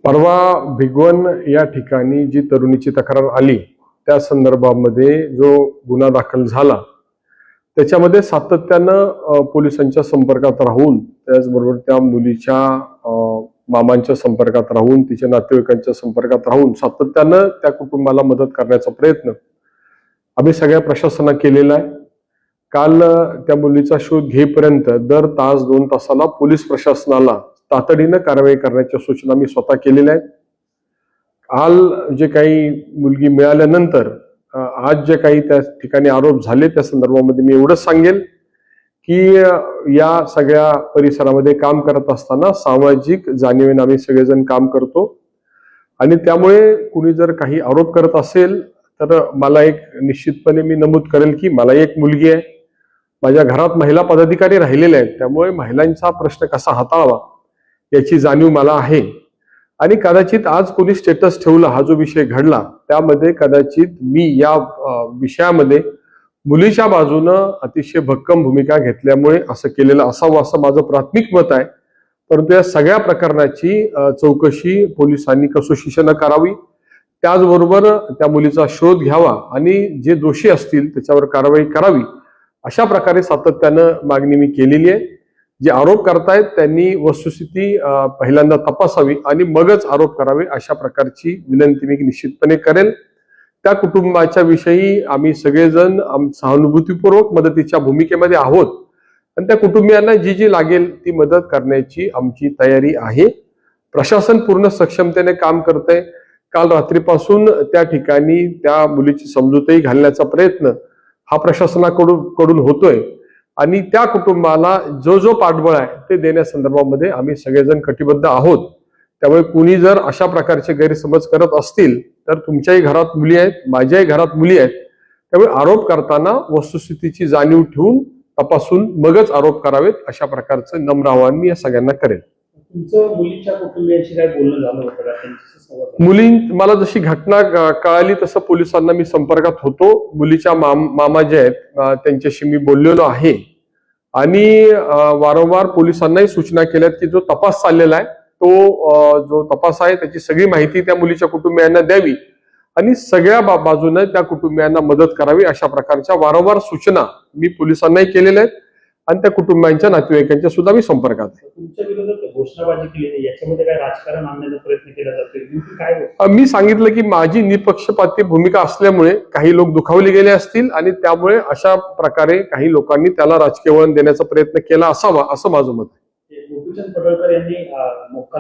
परवा भिगवण या ठिकाणी जी तरुणीची तक्रार आली त्या संदर्भामध्ये जो गुन्हा दाखल झाला त्याच्यामध्ये सातत्यानं पोलिसांच्या संपर्कात राहून त्याचबरोबर त्या मुलीच्या मामांच्या संपर्कात राहून तिच्या नातेवाईकांच्या संपर्कात राहून सातत्यानं त्या कुटुंबाला मदत करण्याचा प्रयत्न आम्ही सगळ्या प्रशासनाने केलेला आहे। काल त्या मुलीचा शोध घेईपर्यंत दर तास 2 तासाला पोलीस प्रशासनाला तातडीनं कारवाई करण्याच्या सूचना मी स्वतः केलेल्या आहेत। काल जे काही मुलगी मिळाल्यानंतर आज जे काही त्या ठिकाणी आरोप झाले त्या संदर्भामध्ये मी एवढंच सांगेल की या सगळ्या परिसरामध्ये काम करत असताना सामाजिक जाणीवेने आम्ही सगळेजण काम करतो आणि त्यामुळे कुणी जर काही आरोप करत असेल तर मला एक निश्चितपणे मी नमूद करेल की मला एक मुलगी आहे, माझ्या घरात महिला पदाधिकारी राहिलेले आहेत, त्यामुळे महिलांचा प्रश्न कसा हाताळावा याची जाणीव मला आहे। आणि कदाचित आज कोणी स्टेटस ठेवला हा जो विषय घडला त्यामध्ये कदाचित मी या विषयामध्ये मुलीच्या बाजूनं अतिशय भक्कम भूमिका घेतल्यामुळे असं केलेलं असावं असं माझं प्राथमिक मत आहे। परंतु या सगळ्या प्रकरणाची चौकशी पोलिसांनी कसोशीनं करावी, त्याचबरोबर त्या मुलीचा शोध घ्यावा आणि जे दोषी असतील त्याच्यावर कारवाई करावी अशा प्रकारे सातत्यानं मागणी मी केलेली आहे। जे आरोप करतायत त्यांनी वस्तुस्थिती पहिल्यांदा तपासावी आणि मगच आरोप करावे अशा प्रकारची विनंती मी निश्चितपणे करेल। त्या कुटुंबाच्या विषयी आम्ही सगळेजण सहानुभूतीपूर्वक मदतीच्या भूमिकेमध्ये आहोत आणि त्या कुटुंबियांना जी जी लागेल ती मदत करण्याची आमची तयारी आहे। प्रशासन पूर्ण सक्षमतेने काम करतंय। काल रात्रीपासून त्या ठिकाणी त्या मुलीची समजूतही घालण्याचा प्रयत्न हा प्रशासनाकडून होतोय आणि त्या कुटुंबाला जो पाठबळ आहे ते देण्यासंदर्भामध्ये आम्ही सगळेजण कटिबद्ध आहोत। त्यामुळे कुणी जर अशा प्रकारचे गैरसमज करत असतील तर तुमच्याही घरात मुली आहेत, माझ्याही घरात मुली आहेत, त्यामुळे आरोप करताना वस्तुस्थितीची जाणीव ठेवून तपासून मगच आरोप करावेत अशा प्रकारचं नम्र आवाहन मी या सगळ्यांना करेन। तुमचं मुलीच्या कुटुंबियांशी काय बोलणं झालं होतं का? मला जशी घटना कळाली तसं पोलिसांना मी संपर्कात होतो। मुलीच्या मामा जे आहेत त्यांच्याशी मी बोललेलो आहे आणि वारंवार पोलिसांनाही सूचना केल्यात की जो तपास चाललेला आहे तो जो तपास आहे त्याची सगळी माहिती त्या मुलीच्या कुटुंबियांना द्यावी आणि सगळ्या बाजूने त्या कुटुंबियांना मदत करावी अशा प्रकारच्या वारंवार सूचना मी पोलिसांनाही केलेल्या आहेत आणि त्या कुटुंबांच्या नातेवाईकांच्या सुद्धा मी संपर्कात आहे। तुमच्या विरोधात घोषणाबाजी केली याच्यामध्ये काय राजकारण आणण्याचा प्रयत्न केला जातोय काय? मी सांगितलं की माझी निपक्षपाती भूमिका असल्यामुळे काही लोक दुखावले गेले असतील आणि त्यामुळे अशा प्रकारे काही लोकांनी त्याला राजकीय वळण देण्याचा प्रयत्न केला असावा असं माझं मत आहे। गोपीचंद पडळकर यांनी मोक्का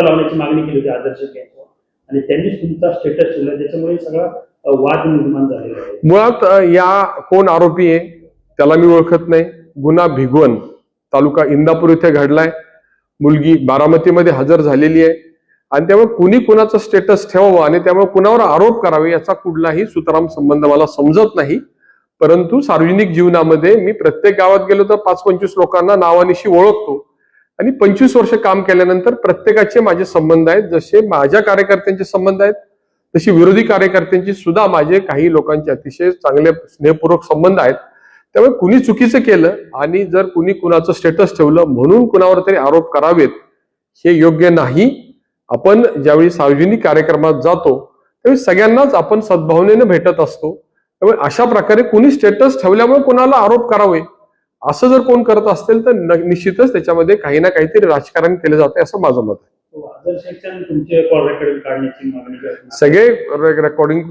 लावण्याची मागणी केली होती आदर्श यांच्यावर आणि त्यांनीच तुमचा स्टेटस ठेवला, त्याच्यामुळे सगळा वाद निर्माण झालेला आहे। मुळात या कोण आरोपी आहे त्याला मी ओळखत नाही। गुन्हा भिगवण तालुका इंदापूर इथे घडलाय, मुलगी बारामतीमध्ये हजर झालेली आहे आणि त्यामुळे कुणी कुणाचं स्टेटस ठेवावं आणि त्यामुळे कुणावर आरोप करावे याचा कुठलाही सुतराम संबंध मला समजत नाही। परंतु सार्वजनिक जीवनामध्ये मी प्रत्येक गावात गेलो तर 5-25 लोकांना नावानिशी ओळखतो आणि 25 वर्ष काम केल्यानंतर प्रत्येकाचे माझे संबंध आहेत। जसे माझ्या कार्यकर्त्यांचे संबंध आहेत तशी विरोधी कार्यकर्त्यांची सुद्धा माझे काही लोकांचे अतिशय चांगले स्नेहपूर्वक संबंध आहेत। त्यामुळे कुणी चुकीचं केलं आणि जर कुणी कुणाचं स्टेटस ठेवलं म्हणून कुणावर तरी आरोप करावेत हे योग्य नाही। आपण ज्यावेळी सार्वजनिक कार्यक्रमात जातो त्यावेळी सगळ्यांनाच आपण सद्भावनेने भेटत असतो, त्यामुळे अशा प्रकारे कुणी स्टेटस ठेवल्यामुळे कुणाला आरोप करावे असं जर कोण करत असेल तर निश्चितच त्याच्यामध्ये काही ना काहीतरी राजकारण केलं जाते असं माझं मत आहे। सगळे रेकॉर्डिंग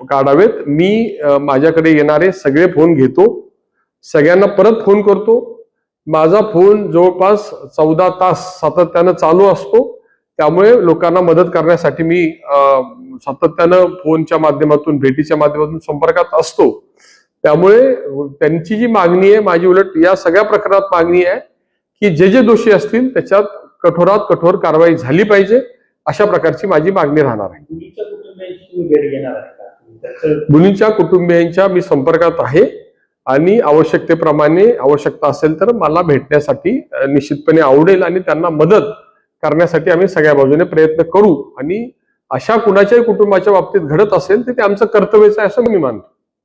काढावेत। मी माझ्याकडे येणारे सगळे फोन घेतो, सगळ्यांना परत फोन करतो। माझा फोन जवळपास 14 तास सातत्यानं चालू असतो, त्यामुळे लोकांना मदत करण्यासाठी मी सातत्यानं फोनच्या माध्यमातून भेटीच्या माध्यमातून संपर्कात असतो। त्यामुळे त्यांची जी मागणी आहे माझी उलट या सगळ्या प्रकरणात मागणी आहे की जे दोषी असतील त्याच्यात कठोरात कठोर कारवाई झाली पाहिजे अशा प्रकारची माझी मागणी राहणार आहे। मुलींच्या कुटुंबियांच्या मी संपर्कात आहे आणि आवश्यकतेप्रमाणे आवश्यकता असेल तर मला भेटण्यासाठी निश्चितपणे आवडेल आणि त्यांना मदत करण्यासाठी आम्ही सगळ्या बाजूने प्रयत्न करू आणि अशा कुणाच्याही कुटुंबाच्या बाबतीत घडत असेल तर ते आमचं कर्तव्यच आहे असं मी मानतो।